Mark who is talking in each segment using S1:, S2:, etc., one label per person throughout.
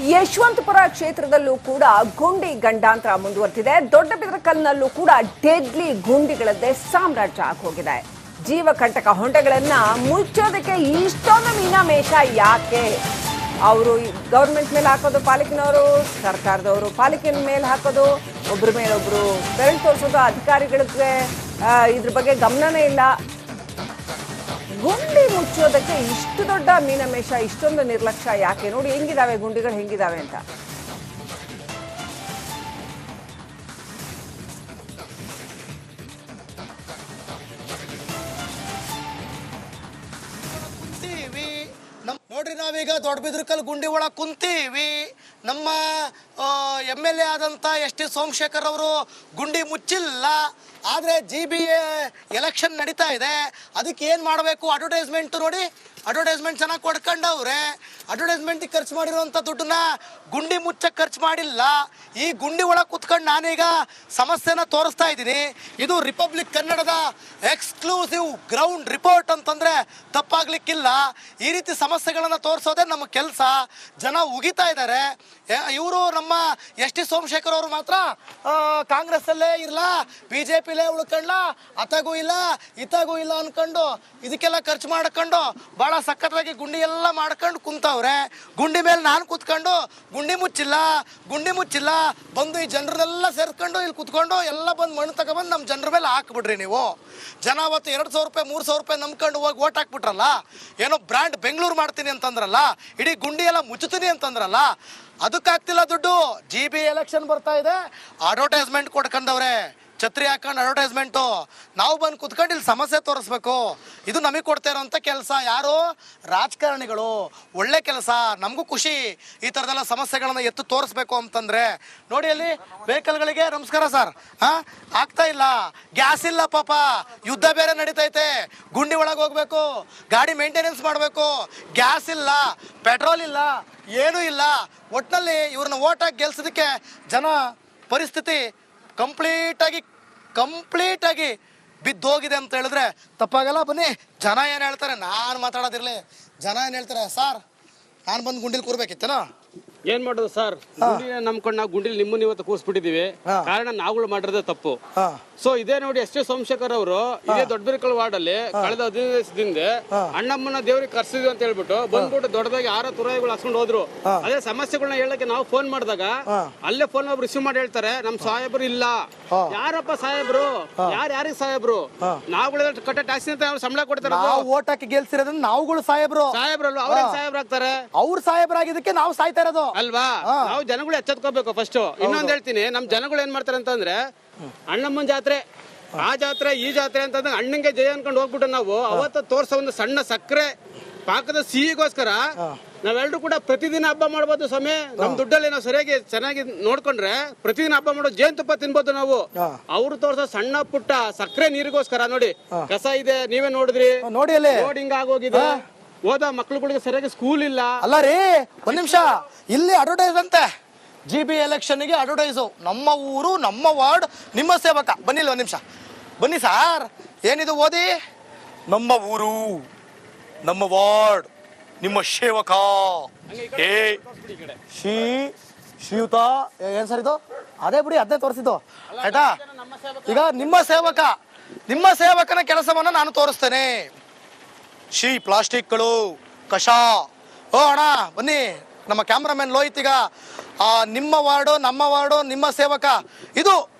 S1: ಯಶವಂತಪುರ ಕ್ಷೇತ್ರದಲ್ಲೂ ಕೂಡ ಗುಂಡಿ ಗಂಡಾಂತರ ಮುಂದುವರೆದಿದೆ. ದೊಡ್ಡಬಿದರಕಲ್ನಲ್ಲೂ ಕೂಡ ಡೆಡ್ಲಿ ಗುಂಡಿಗಳದ್ದೇ ಸಾಮ್ರಾಜ್ಯ ಆಗೋಗಿದೆ. ಜೀವಕಂಟಕ ಹೊಂಡಗಳನ್ನ ಮುಚ್ಚೋದಕ್ಕೆ ಇಷ್ಟೊಂದು ಮೀನಾಮೇಷ ಯಾಕೆ? ಅವರು ಗೌರ್ಮೆಂಟ್ ಮೇಲೆ ಹಾಕೋದು ಪಾಲಿಕೆನವರು, ಸರ್ಕಾರದವರು ಪಾಲಿಕೆ ಮೇಲೆ ಹಾಕೋದು, ಒಬ್ಬರ ಮೇಲೊಬ್ರು ಬೆರಳು ತೋರಿಸೋದು, ಅಧಿಕಾರಿಗಳಿಗೆ ಇದ್ರ ಬಗ್ಗೆ ಗಮನನೇ ಇಲ್ಲ. ಗುಂಡಿ ಮುಚ್ಚೋದಕ್ಕೆ ಇಷ್ಟು ದೊಡ್ಡ ಮೀನಮೇಷ, ಇಷ್ಟೊಂದು ನಿರ್ಲಕ್ಷ್ಯ ಯಾಕೆ? ನೋಡಿ ಹೆಂಗಿದಾವೆ ಗುಂಡಿಗಳು, ಹೆಂಗಿದಾವೆ ಅಂತ.
S2: ನೋಡ್ರಿ, ನಾವೀಗ ದೊಡ್ಡಬಿದ್ರಕಲ್ ಗುಂಡಿ ಒಳಗೆ ಕುಂತೀವಿ. ನಮ್ಮ MLA ಆದಂಥ ST ಸೋಮಶೇಖರ್ ಅವರು ಗುಂಡಿ ಮುಚ್ಚಿಲ್ಲ. ಆದರೆ GBA ಎಲೆಕ್ಷನ್ ನಡೀತಾ ಇದೆ, ಅದಕ್ಕೆ ಏನು ಮಾಡಬೇಕು? ಅಡ್ವರ್ಟೈಸ್ಮೆಂಟ್ ನೋಡಿ, ಅಡ್ವರ್ಟೈಸ್ಮೆಂಟ್ ಚೆನ್ನಾಗಿ ಕೊಡ್ಕೊಂಡವ್ರೆ. ಅಡ್ವರ್ಟೈಸ್ಮೆಂಟಿಗೆ ಖರ್ಚು ಮಾಡಿರುವಂಥ ದುಡ್ಡನ್ನ ಗುಂಡಿ ಮುಚ್ಚಕ್ಕೆ ಖರ್ಚು ಮಾಡಿಲ್ಲ. ಈ ಗುಂಡಿ ಒಳಗೆ ಕುತ್ಕೊಂಡು ನಾನೀಗ ಸಮಸ್ಯೆನ ತೋರಿಸ್ತಾ ಇದ್ದೀನಿ. ಇದು ರಿಪಬ್ಲಿಕ್ ಕನ್ನಡದ ಎಕ್ಸ್ಕ್ಲೂಸಿವ್ ಗ್ರೌಂಡ್ ರಿಪೋರ್ಟ್ ಅಂತಂದರೆ ತಪ್ಪಾಗ್ಲಿಕ್ಕಿಲ್ಲ. ಈ ರೀತಿ ಸಮಸ್ಯೆಗಳನ್ನು ತೋರಿಸೋದೇ ನಮ್ಮ ಕೆಲಸ. ಜನ ಉಗಿತಾ ಇದ್ದಾರೆ. ಇವರು ನಮ್ಮ ST ಸೋಮಶೇಖರ್ ಅವರು ಮಾತ್ರ ಕಾಂಗ್ರೆಸ್ಸಲ್ಲೇ ಇರಲ್ಲ, BJPಲೇ ಉಳ್ಕೊಂಡ್ಲ, ಅತಾಗೂ ಇಲ್ಲ ಇತಾಗೂ ಇಲ್ಲ ಅಂದ್ಕೊಂಡು ಇದಕ್ಕೆಲ್ಲ ಖರ್ಚು ಮಾಡ್ಕೊಂಡು ಭಾಳ ಸಖತ್ತಾಗಿ ಗುಂಡಿ ಎಲ್ಲ ಮಾಡ್ಕೊಂಡು ಕುಂತವ್ರೆ. ಗುಂಡಿ ಮೇಲೆ ನಾನು ಕೂತ್ಕೊಂಡು ಗುಂಡಿ ಮುಚ್ಚಿಲ್ಲ, ಗುಂಡಿ ಮುಚ್ಚಿಲ್ಲ, ಬಂದು ಈ ಜನರನ್ನೆಲ್ಲ ಸೇರ್ಕೊಂಡು ಇಲ್ಲಿ ಕುತ್ಕೊಂಡು ಎಲ್ಲ ಬಂದು ಮಣ್ಣು ತಗೊಬಂದು ನಮ್ಮ ಜನರ ಮೇಲೆ ಹಾಕ್ಬಿಡ್ರಿ ನೀವು. ಜನ ಅವತ್ತು 2,000 ರೂಪಾಯಿ 3,000 ರೂಪಾಯಿ ನಂಬ್ಕೊಂಡು ಹೋಗಿ ಓಟ್ ಹಾಕ್ಬಿಟ್ರಲ್ಲ, ಏನೋ ಬ್ರ್ಯಾಂಡ್ ಬೆಂಗಳೂರು ಮಾಡ್ತೀನಿ ಅಂತಂದ್ರಲ್ಲ, ಇಡೀ ಗುಂಡಿ ಎಲ್ಲ ಮುಚ್ಚುತ್ತೀನಿ ಅಂತಂದ್ರಲ್ಲ, ಅದಕ್ಕಾಗ್ತಿಲ್ಲ ದುಡ್ಡು. GB ಎಲೆಕ್ಷನ್ ಬರ್ತಾ ಇದೆ, ಅಡ್ವರ್ಟೈಸ್ಮೆಂಟ್ ಕೊಡ್ಕೊಂಡವ್ರೆ, ಛತ್ರಿ ಹಾಕೊಂಡು ಅಡ್ವರ್ಟೈಸ್ಮೆಂಟು. ನಾವು ಬಂದು ಕುತ್ಕೊಂಡು ಇಲ್ಲಿ ಸಮಸ್ಯೆ ತೋರಿಸ್ಬೇಕು. ಇದು ನಮಗೆ ಕೊಡ್ತಾ ಇರೋಂಥ ಕೆಲಸ. ಯಾರು? ರಾಜಕಾರಣಿಗಳು. ಒಳ್ಳೆ ಕೆಲಸ, ನಮಗೂ ಖುಷಿ ಈ ಥರದೆಲ್ಲ ಸಮಸ್ಯೆಗಳನ್ನ ಎತ್ತು ತೋರಿಸ್ಬೇಕು ಅಂತಂದರೆ. ನೋಡಿ ಅಲ್ಲಿ ವೆಹಿಕಲ್ಗಳಿಗೆ ನಮಸ್ಕಾರ ಸರ್, ಆಗ್ತಾ ಇಲ್ಲ, ಗ್ಯಾಸ್ ಇಲ್ಲ ಪಾಪ, ಯುದ್ಧ ಬೇರೆ ನಡೀತೈತೆ, ಗುಂಡಿ ಒಳಗೆ ಹೋಗ್ಬೇಕು, ಗಾಡಿ ಮೇಂಟೆನೆನ್ಸ್ ಮಾಡಬೇಕು, ಗ್ಯಾಸ್ ಇಲ್ಲ, ಪೆಟ್ರೋಲ್ ಇಲ್ಲ, ಏನೂ ಇಲ್ಲ. ಒಟ್ಟಿನಲ್ಲಿ ಇವ್ರನ್ನ ಓಟಾಗಿ ಗೆಲ್ಸೋದಕ್ಕೆ ಜನ ಪರಿಸ್ಥಿತಿ ಕಂಪ್ಲೀಟಾಗಿ ಬಿದ್ದೋಗಿದೆ ಅಂತ ಹೇಳಿದ್ರೆ ತಪ್ಪಾಗಲ್ಲ. ಬನ್ನಿ, ಜನ ಏನು ಹೇಳ್ತಾರೆ, ನಾನು ಮಾತಾಡೋದಿರಲಿ. ಜನ ಏನು ಹೇಳ್ತಾರೆ, ಸರ್ ನಾನು ಬಂದು ಗುಂಡಿಲಿ ಕೂರ್ಬೇಕಿತ್ತೇನೋ,
S3: ಏನ್ ಮಾಡೋದು ಸರ್? ಗುಂಡಿನ ನಂಬ್ಕೊಂಡು ನಾವು ಗುಂಡಿಲಿ ನಿಮ್ಮನ್ನ ಇವತ್ತು ಕೂರಿಸ್ಬಿಟ್ಟಿದೀವಿ. ಕಾರಣ ನಾವುಗಳು ಮಾಡಿರೋದೇ ತಪ್ಪು. ಸೊ ಇದೇ ನೋಡಿ, ST ಸೋಮಶೇಖರ್ ಅವರು ಇದೇ ದೊಡ್ಡಬಿದರಕಲ್ ವಾರ್ಡ್ ಅಲ್ಲಿ ಕಳೆದ 15 ದಿವಸದಿಂದ ಅಣ್ಣಮ್ಮನ ದೇವ್ರಿಗೆ ಕರ್ಸಿದ್ವಿ ಅಂತ ಹೇಳ್ಬಿಟ್ಟು ಬಂದ್ಬಿಟ್ಟು ದೊಡ್ಡದಾಗಿ 6 ತುರಾಯಿಗಳು ಹಾಸ್ಕೊಂಡು ಹೋದ್ರು. ಅದೇ ಸಮಸ್ಯೆಗಳನ್ನ ಹೇಳಕ್ಕೆ ನಾವು ಫೋನ್ ಮಾಡಿದಾಗ ಅಲ್ಲೇ ಫೋನ್ ರಿಸೀವ್ ಮಾಡಿ ಹೇಳ್ತಾರೆ, ನಮ್ ಸಾಹೇಬ್ರು ಇಲ್ಲ. ಯಾರಪ್ಪ ಸಾಹೇಬ್ರು? ಯಾರಿಗೆ ಸಾಹೇಬ್ರು? ನಾವುಗಳ ಕಟ್ಟ ಟ್ಯಾಕ್ಸಿ ಅಂತ ಸಂಬಳ ಕೊಡ್ತಾರೆ.
S2: ಓಟ್ ಹಾಕಿ ಗೆಲ್ಸಿರೋದನ್ನ ನಾವುಗಳು
S3: ಸಾಹೇಬ್ರಲ್ಲ, ಅವ್ರಿಗೆ ಸಾಹೇಬ್ರಾಗ್ತಾರೆ.
S2: ಅವ್ರ ಸಾಹೇಬ್ರಾಗಿದ್ದಕ್ಕೆ ನಾವು ಸಾಯ್ತಾ ಇರೋದು
S3: ಅಲ್ವಾ? ನಾವು ಜನಗಳು ಎಚ್ಚೆತ್ಕೋಬೇಕು ಫಸ್ಟ್. ಇನ್ನೊಂದ್ ಹೇಳ್ತೀನಿ, ನಮ್ ಜನಗಳು ಏನ್ ಮಾಡ್ತಾರೆ ಅಂತಂದ್ರೆ, ಅಣ್ಣಮ್ಮನ ಜಾತ್ರೆ, ಆ ಜಾತ್ರೆ, ಈ ಜಾತ್ರೆ ಅಂತಂದ್ರೆ ಅಣ್ಣಂಗೆ ಜಯ ಅನ್ಕೊಂಡು ಹೋಗ್ಬಿಟ್ಟು ನಾವು ಅವತ್ತು ತೋರ್ಸೋ ಒಂದು ಸಣ್ಣ ಸಕ್ಕರೆ ಪಾಕದ ಸಿಹಿಗೋಸ್ಕರ ನಾವೆಲ್ಲರೂ ಕೂಡ ಪ್ರತಿದಿನ ಹಬ್ಬ ಮಾಡ್ಬೋದು ಸ್ವಾಮಿ. ನಮ್ ದುಡ್ಡಲ್ಲಿ ನಾವು ಚೆನ್ನಾಗಿ ನೋಡ್ಕೊಂಡ್ರೆ ಪ್ರತಿದಿನ ಹಬ್ಬ ಮಾಡೋ ಜೇನುತುಪ್ಪ ತಿನ್ಬೋದು ನಾವು. ಅವ್ರು ತೋರ್ಸೋ ಸಣ್ಣ ಪುಟ್ಟ ಸಕ್ಕರೆ ನೀರಿಗೋಸ್ಕರ ನೋಡಿ ಕಸ ಇದೆ, ನೀವೇ ನೋಡಿದ್ರಿ, ನೋಡಿ ಹಿಂಗ ಆಗೋಗಿದೆ. ಹೋದ ಮಕ್ಳುಗಳಿಗೆ ಸರಿಯಾಗಿ ಸ್ಕೂಲ್ ಇಲ್ಲ.
S2: ಅಲ್ಲ ರೀ, ಒಂದ್ ನಿಮಿಷ, ಇಲ್ಲಿ ಅಡ್ವರ್ಟೈಸ್ ಅಂತೆ, GB ಎಲೆಕ್ಷನ್ಗೆ ಅಡ್ವರ್ಟೈಸು. ನಮ್ಮ ಊರು, ನಮ್ಮ ವಾರ್ಡ್, ನಿಮ್ಮ ಸೇವಕ. ಬನ್ನಿಲ್ಲ ಒಂದ್ ನಿಮಿಷ, ಬನ್ನಿ ಸಾರ್. ಏನಿದು ಓದಿ? ನಮ್ಮ ಊರು, ನಮ್ಮ ವಾರ್ಡ್, ನಿಮ್ಮ ಸೇವಕ. ಶ್ರೀಯುತ ಏನ್ ಸರ್ ಇದು? ಅದೇ ಬಿಡಿ, ಅದನ್ನೇ ತೋರಿಸಿದ್ದು ಆಯ್ತಾ. ಈಗ ನಿಮ್ಮ ಸೇವಕನ ಕೆಲಸವನ್ನ ನಾನು ತೋರಿಸ್ತೇನೆ. ಪ್ಲಾಸ್ಟಿಕ್ಗಳು, ಕಷ. ಓ ಅಣ್ಣ ಬನ್ನಿ, ನಮ್ಮ ಕ್ಯಾಮ್ರಾಮನ್ ಲೋಹಿತ್. ಈಗ ನಿಮ್ಮ ವಾರ್ಡು, ನಮ್ಮ ವಾರ್ಡು, ನಿಮ್ಮ ಸೇವಕ, ಇದು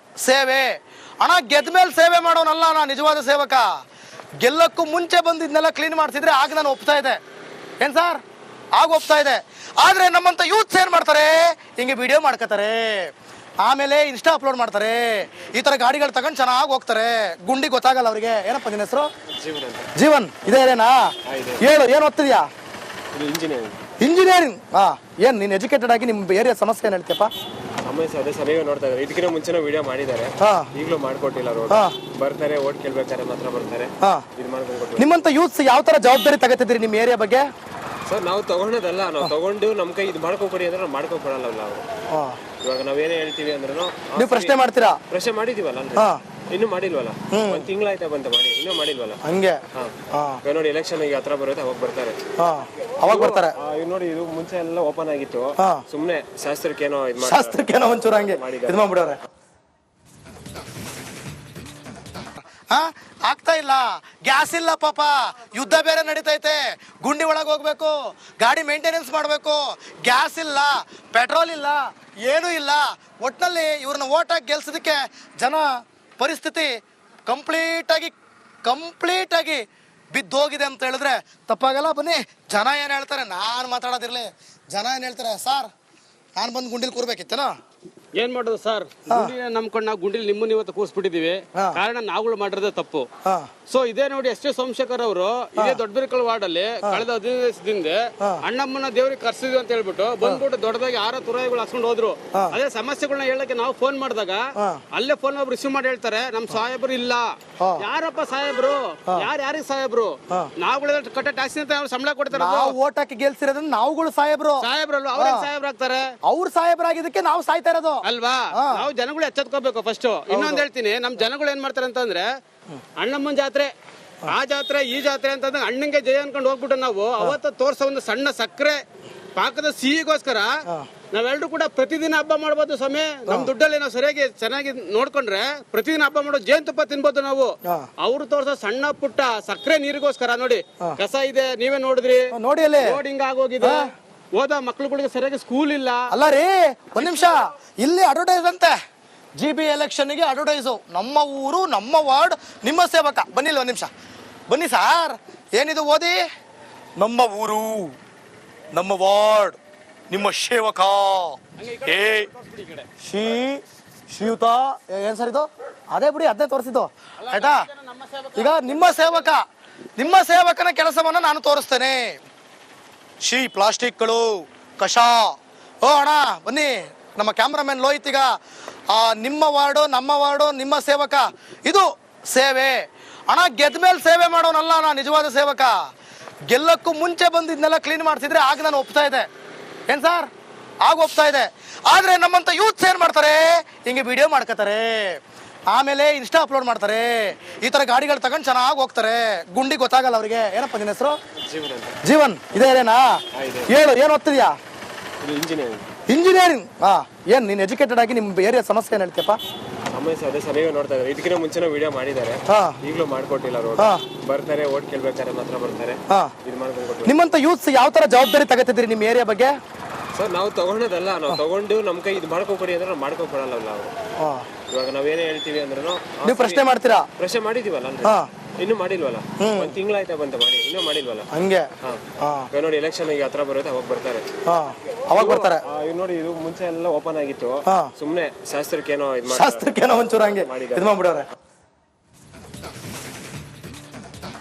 S2: ಸೇವೆ. ಅಣ್ಣ ಗೆದ್ದ ಮೇಲೆ ಸೇವೆ ಮಾಡೋನಲ್ಲ ನಾ ನಿಜವಾದ ಸೇವಕ. ಗೆಲ್ಲಕ್ಕೂ ಮುಂಚೆ ಬಂದು ಇದನ್ನೆಲ್ಲ ಕ್ಲೀನ್ ಮಾಡ್ತಿದ್ರೆ ಆಗ ನಾನು ಒಪ್ತಾ ಇದ್ದೆ. ಏನ್ ಸರ್? ಆಗ ಒಪ್ತಾ ಇದೆ. ಆದ್ರೆ ನಮ್ಮಂತ ಯೂತ್ಸ್ ಏನ್ ಮಾಡ್ತಾರೆ, ಹಿಂಗೆ ವಿಡಿಯೋ ಮಾಡ್ಕೋತಾರೆ, ಆಮೇಲೆ ಇನ್ಸ್ಟಾ ಅಪ್ಲೋಡ್ ಮಾಡ್ತಾರೆ, ಈ ತರ ಗಾಡಿಗಳು ತಗೊಂಡು ಚೆನ್ನಾಗಿ ಹೋಗ್ತಾರೆ. ಗುಂಡಿ ಗೊತ್ತಾಗಲ್ಲ ಅವ್ರಿಗೆ. ಏನಪ್ಪ ನಿನ್ನ ಹೆಸರು? ಜೀವನ್. ಇದೇ ಏನೇನಾ? ಹೇಳು, ಏನು ಓದ್ತಿದ್ಯಾ? ಇಂಜಿನಿಯರಿಂಗ್. ಏನ್ ನೀನ್ ಎಜುಕೇಟೆಡ್ ಆಗಿ ನಿಮ್ಮ ಏರಿಯಾ ಸಮಸ್ಯೆ ಏನ್ ಹೇಳ್ತೀಯಪ್ಪ?
S4: ಸಮಸ್ಯೆ ಅದೇ ಸರ್, ನೀವೇ ನೋಡ್ತಾ ಇದ್ದಾರೆ. ಇದಕ್ಕಿಂತ ಮುಂಚೆನೂ ವಿಡಿಯೋ ಮಾಡಿದ್ದಾರೆ, ಈಗಲೂ ಮಾಡ್ಕೊಟ್ಟಿಲ್ಲ. ರೋಡ್ ಬರ್ತಾರೆ, ಓಟ್ ಕೇಳ್ಬೇಕಾದ್ರೆ ಮಾತ್ರ ಬರ್ತಾರೆ. ಇದು ಮಾಡ್ಕೊಂಡು
S2: ನಿಮ್ಮಂತ ಯೂತ್ಸ್ ಯಾವ ತರ ಜವಾಬ್ದಾರಿ ತಗೋತಿದ್ರಿ ನಿಮ್ಮ ಏರಿಯಾ ಬಗ್ಗೆ?
S4: ಸರ್ ನಾವು ತಗೊಂಡದಲ್ಲ, ನಾವು ತಗೊಂಡು ನಮ್ಮ ಕೈ ಇದು ಮಾಡ್ಕೊಕೊಡಿ ಅಂದ್ರೆ ನಾವು ಮಾಡ್ಕೊಕೊಡಲ್ಲ. ನಾವು ಇವಾಗ ನಾವೇನೇ ಹೇಳ್ತೀವಿ ಅಂದ್ರೂ
S2: ನೀವು ಪ್ರಶ್ನೆ ಮಾಡ್ತೀರಾ?
S4: ಪ್ರಶ್ನೆ ಮಾಡಿದೀವಲ್ಲ, ಇನ್ನು ಮಾಡಿಲ್ವಲ್ಲ, ಒಂದ್ ತಿಂಗಳಾಯ್ತಾ ಬಂತ ಮಾಡಿ, ಇನ್ನೂ ಮಾಡಿಲ್ವಲ್ಲ.
S5: ಹಂಗೆ
S4: ಇವಾಗ ನೋಡಿ ಎಲೆಕ್ಷನ್ ಈಗ ಹತ್ರ ಬರುತ್ತೆ, ಅವಾಗ ಬರ್ತಾರೆ.
S5: ಅವಾಗ ಬರ್ತಾರೆ.
S4: ಇವ್ ನೋಡಿ ಇದು ಮುಂಚೆ ಎಲ್ಲ ಓಪನ್ ಆಗಿತ್ತು, ಸುಮ್ನೆ ಶಾಸ್ತ್ರಕ್ಕೇನೋ
S5: ಶಾಸ್ತ್ರಕ್ಕೇನೋ ಒಂಚೂರು ಹಂಗೆ ಇದು ಮಾಡ್ಬಿಡವ್ರೆ.
S2: ಆಗ್ತಾ ಇಲ್ಲ, ಗ್ಯಾಸ್ ಇಲ್ಲ ಪಾಪ, ಯುದ್ಧ ಬೇರೆ ನಡೀತೈತೆ, ಗುಂಡಿ ಒಳಗೆ ಹೋಗ್ಬೇಕು, ಗಾಡಿ ಮೇಂಟೆನೆನ್ಸ್ ಮಾಡಬೇಕು, ಗ್ಯಾಸ್ ಇಲ್ಲ, ಪೆಟ್ರೋಲ್ ಇಲ್ಲ, ಏನೂ ಇಲ್ಲ. ಒಟ್ಟಿನಲ್ಲಿ ಇವ್ರನ್ನ ಓಟಾಗಿ ಗೆಲ್ಸೋದಕ್ಕೆ ಜನ ಪರಿಸ್ಥಿತಿ ಕಂಪ್ಲೀಟಾಗಿ ಬಿದ್ದೋಗಿದೆ ಅಂತ ಹೇಳಿದ್ರೆ ತಪ್ಪಾಗಲ್ಲ. ಬನ್ನಿ ಜನ ಏನು ಹೇಳ್ತಾರೆ, ನಾನು ಮಾತಾಡೋದಿರಲಿ. ಜನ ಏನು ಹೇಳ್ತಾರೆ, ಸಾರ್ ನಾನು ಬಂದು ಗುಂಡಿಲಿ ಕೂರ್ಬೇಕಿತ್ತೇನೋ.
S3: ಏನ್ ಮಾಡೋದು ಸರ್, ಗುಂಡಿನ ನಂಬ್ಕೊಂಡು ನಾವು ಗುಂಡಿಲಿ ನಿಮ್ಮನ್ನ ಇವತ್ತು ಕೂರಿಸ್ಬಿಟ್ಟಿದೀವಿ. ಕಾರಣ ನಾವುಗಳು ಮಾಡಿರೋದೇ ತಪ್ಪು. ಸೊ ಇದೇ ನೋಡಿ ಎಸ್ ಟಿ ಸೋಮಶೇಖರ್ ಅವರು ಇದೇ ದೊಡ್ಡಬಿರಕಲ್ ವಾರ್ಡ್ ಅಲ್ಲಿ ಕಳೆದ 15 ದಿವಸದಿಂದ ಅಣ್ಣಮ್ಮನ ದೇವ್ರಿಗೆ ಕರ್ಸಿದ್ವಿ ಅಂತ ಹೇಳ್ಬಿಟ್ಟು ಬಂದ್ಬಿಟ್ಟು ದೊಡ್ಡದಾಗಿ 6 ತುರಾಯಿಗಳು ಹಾಸ್ಕೊಂಡು ಹೋದ್ರು. ಅದೇ ಸಮಸ್ಯೆಗಳನ್ನ ಹೇಳಕ್ಕೆ ನಾವು ಫೋನ್ ಮಾಡಿದಾಗ ಅಲ್ಲೇ ಫೋನ್ ರಿಸೀವ್ ಮಾಡಿ ಹೇಳ್ತಾರೆ, ನಮ್ ಸಾಹೇಬರು ಇಲ್ಲ. ಯಾರಪ್ಪ ಸಾಹೇಬ್ರು? ಯಾರಿಗೆ ಸಾಹೇಬ್ರು? ನಾವುಗಳ ಕಟ್ಟ ಟ್ಯಾಕ್ಸಿ ಅಂತ ಸಂಬಳ ಕೊಡ್ತಾರೆ.
S5: ಓಟ್ ಹಾಕಿ ಗೆಲ್ಸಿರೋದನ್ನ ನಾವುಗಳು
S3: ಸಾಹೇಬ್ರಲ್ಲ, ಅವ್ರಿಗೆ ಸಾಹೇಬ್ರಾಗ್ತಾರೆ.
S5: ಅವ್ರು ಸಾಹೇಬರಾಗಿದ್ದಕ್ಕೆ ನಾವು ಸಾಯ್ತಾ ಇರೋದು
S3: ಅಲ್ವಾ? ನಾವು ಜನಗಳು ಎಚ್ಚೆತ್ಕೋಬೇಕು ಫಸ್ಟ್. ಇನ್ನೊಂದ್ ಹೇಳ್ತೀನಿ, ನಮ್ ಜನಗಳು ಏನ್ ಮಾಡ್ತಾರೆ ಅಂತಂದ್ರೆ ಅಣ್ಣಮ್ಮನ ಜಾತ್ರೆ, ಆ ಜಾತ್ರೆ ಈ ಜಾತ್ರೆ ಅಂತಂದ್ರೆ ಅಣ್ಣಂಗೆ ಜಯ ಅನ್ಕೊಂಡು ಹೋಗ್ಬಿಟ್ಟು ನಾವು ಅವತ್ತ ತೋರ್ಸೋ ಒಂದು ಸಣ್ಣ ಸಕ್ಕರೆ ಪಾಕದ ಸಿಹಿಗೋಸ್ಕರ ನಾವೆಲ್ಲರೂ ಕೂಡ ಪ್ರತಿದಿನ ಹಬ್ಬ ಮಾಡ್ಬೋದು ಸ್ವಾಮಿ. ನಮ್ ದುಡ್ಡಲ್ಲಿ ನಾವು ಸರಿಯಾಗಿ ಚೆನ್ನಾಗಿ ನೋಡ್ಕೊಂಡ್ರೆ ಪ್ರತಿದಿನ ಹಬ್ಬ ಮಾಡೋ ಜೇನುತುಪ್ಪ ತಿನ್ಬೋದು ನಾವು. ಅವ್ರು ತೋರ್ಸೋ ಸಣ್ಣ ಪುಟ್ಟ ಸಕ್ಕರೆ ನೀರಿಗೋಸ್ಕರ ನೋಡಿ ಕಸ ಇದೆ, ನೀವೇ ನೋಡಿದ್ರಿ,
S5: ನೋಡಿ ಅಲ್ಲಿ
S3: ಹಿಂಗ ಆಗೋಗಿದೆ. ಓದ ಮಕ್ಳುಗಳಿಗೆ ಸರಿಯಾಗಿ ಸ್ಕೂಲ್ ಇಲ್ಲ.
S5: ಅಲ್ಲ ರೀ, ಒಂದ್ ನಿಮಿಷ, ಇಲ್ಲಿ ಅಡ್ವರ್ಟೈಸ್ ಅಂತೆ, GB ಎಲೆಕ್ಷನ್ಗೆ ಅಡ್ವರ್ಟೈಸು, ನಮ್ಮ ಊರು ನಮ್ಮ ವಾರ್ಡ್ ನಿಮ್ಮ ಸೇವಕ. ಬನ್ನಿಲ್ಲ ಒಂದ್ ನಿಮಿಷ, ಬನ್ನಿ ಸಾರ್. ಏನಿದು ಓದಿ? ನಮ್ಮ ಊರು ನಮ್ಮ ವಾರ್ಡ್ ನಿಮ್ಮ ಸೇವಕ. ಶ್ರೀಯುತ ಏನ್ ಸರ್ ಇದು? ಅದೇ ಬಿಡಿ, ಅದನ್ನೇ ತೋರಿಸಿದ್ದು ಆಯ್ತಾ. ಈಗ ನಿಮ್ಮ ಸೇವಕನ ಕೆಲಸವನ್ನ ನಾನು ತೋರಿಸ್ತೇನೆ. ಪ್ಲಾಸ್ಟಿಕ್ಗಳು, ಕಷ. ಓ ಅಣ್ಣ ಬನ್ನಿ, ನಮ್ಮ ಕ್ಯಾಮ್ರಾಮನ್ ಲೋಹಿತ್. ಈಗ ನಿಮ್ಮ ವಾರ್ಡು ನಮ್ಮ ವಾರ್ಡು ನಿಮ್ಮ ಸೇವಕ, ಇದು ಸೇವೆ ಅಣ್ಣ. ಗೆದ್ದ ಮೇಲೆ ಸೇವೆ ಮಾಡೋನಲ್ಲ ನಾ ನಿಜವಾದ ಸೇವಕ. ಗೆಲ್ಲಕ್ಕೂ ಮುಂಚೆ ಬಂದಿದ್ನೆಲ್ಲ ಕ್ಲೀನ್ ಮಾಡ್ತಿದ್ರೆ ಆಗ ನಾನು ಒಪ್ತಾ ಇದ್ದೆ. ಏನ್ ಸರ್? ಆಗ ಒಪ್ತಾ ಇದೆ. ಆದ್ರೆ ನಮ್ಮಂತ ಯೂತ್ಸ್ ಏನ್ ಮಾಡ್ತಾರೆ, ಹಿಂಗೆ ವಿಡಿಯೋ ಮಾಡ್ಕೋತಾರೆ, ಆಮೇಲೆ ಇನ್ಸ್ಟಾ ಅಪ್ಲೋಡ್ ಮಾಡ್ತಾರೆ, ಈ ತರ ಗಾಡಿಗಳು ತಗೊಂಡು ಚೆನ್ನಾಗಿ ಹೋಗ್ತಾರೆ. ಗುಂಡಿ ಗೊತ್ತಾಗಲ್ಲ ಅವ್ರಿಗೆ. ಏನಪ್ಪ ನಿನ್ನ ಹೆಸರು? ಜೀವನ್. ಇದೇ ಏನೇನಾ? ಹೇಳು, ಏನು ಓದ್ತಿದ್ಯಾ? ಇಂಜಿನಿಯರಿಂಗ್. ಏನ್ ನೀನ್ ಎಜುಕೇಟೆಡ್ ಆಗಿ ನಿಮ್ ಏರಿಯಾ ಸಮಸ್ಯೆ ಏನ್ ಹೇಳ್ತೀಯಪ್ಪ?
S4: ಸಮಸ್ಯೆ ಅದೇ ಸರಿಯಾಗಿ ನೋಡ್ತಾ ಇದ್ದಾರೆ. ಇದಕ್ಕಿಂತ ಮುಂಚೆನೂ ವಿಡಿಯೋ ಮಾಡಿದ್ದಾರೆ, ಈಗಲೂ ಮಾಡ್ಕೊಟ್ಟಿಲ್ಲ. ರೋಡ್ ಬರ್ತಾರೆ, ಓಟ್ ಕೇಳ್ಬೇಕಾದ್ರೆ ಮಾತ್ರ ಬರ್ತಾರೆ. ಇದು ಮಾಡ್ಕೊಂಡು
S5: ನಿಮ್ಮಂತ ಯೂತ್ಸ್ ಯಾವ ತರ ಜವಾಬ್ದಾರಿ ತಗೋತಿದ್ರಿ ನಿಮ್ ಏರಿಯಾ ಬಗ್ಗೆ?
S4: ಸರ್ ನಾವು ತಗೊಂಡದಲ್ಲ, ನಾವು ತಗೊಂಡು ನಮ್ ಕೈ ಇದು ಮಾಡ್ಕೊಕೊಡಿ ಅಂದ್ರೆ ನಾವು ಮಾಡ್ಕೊಕೊಡಲ್ಲ ನಾವು. ಇವಾಗ ನಾವೇನೇ ಹೇಳ್ತೀವಿ ಅಂದ್ರೂ
S5: ನೀವು ಪ್ರಶ್ನೆ ಮಾಡ್ತೀರಾ?
S4: ಪ್ರಶ್ನೆ ಮಾಡಿದೀವಲ್ಲ, ಇನ್ನೂ ಮಾಡಿಲ್ವಲ್ಲ, ಒಂದ್ ತಿಂಗಳಾಯ್ತಾ ಬಂತ ಮಾಡಿ, ಇನ್ನೂ ಮಾಡಿಲ್ವಲ್ಲ.
S5: ಹಂಗೆ
S4: ಇವಾಗ ನೋಡಿ ಎಲೆಕ್ಷನ್ ಈಗ ಹತ್ರ ಬರುತ್ತೆ, ಅವಾಗ ಬರ್ತಾರೆ.
S5: ಅವಾಗ ಬರ್ತಾರೆ.
S4: ಇವ್ ನೋಡಿ ಇದು ಮುಂಚೆ ಎಲ್ಲ ಓಪನ್ ಆಗಿತ್ತು, ಸುಮ್ನೆ ಶಾಸ್ತ್ರಕ್ಕೇನೋ
S5: ಒಂಚೂರು ಹಂಗೆ ಇದು ಮಾಡ್ಬಿಡವ್ರೆ.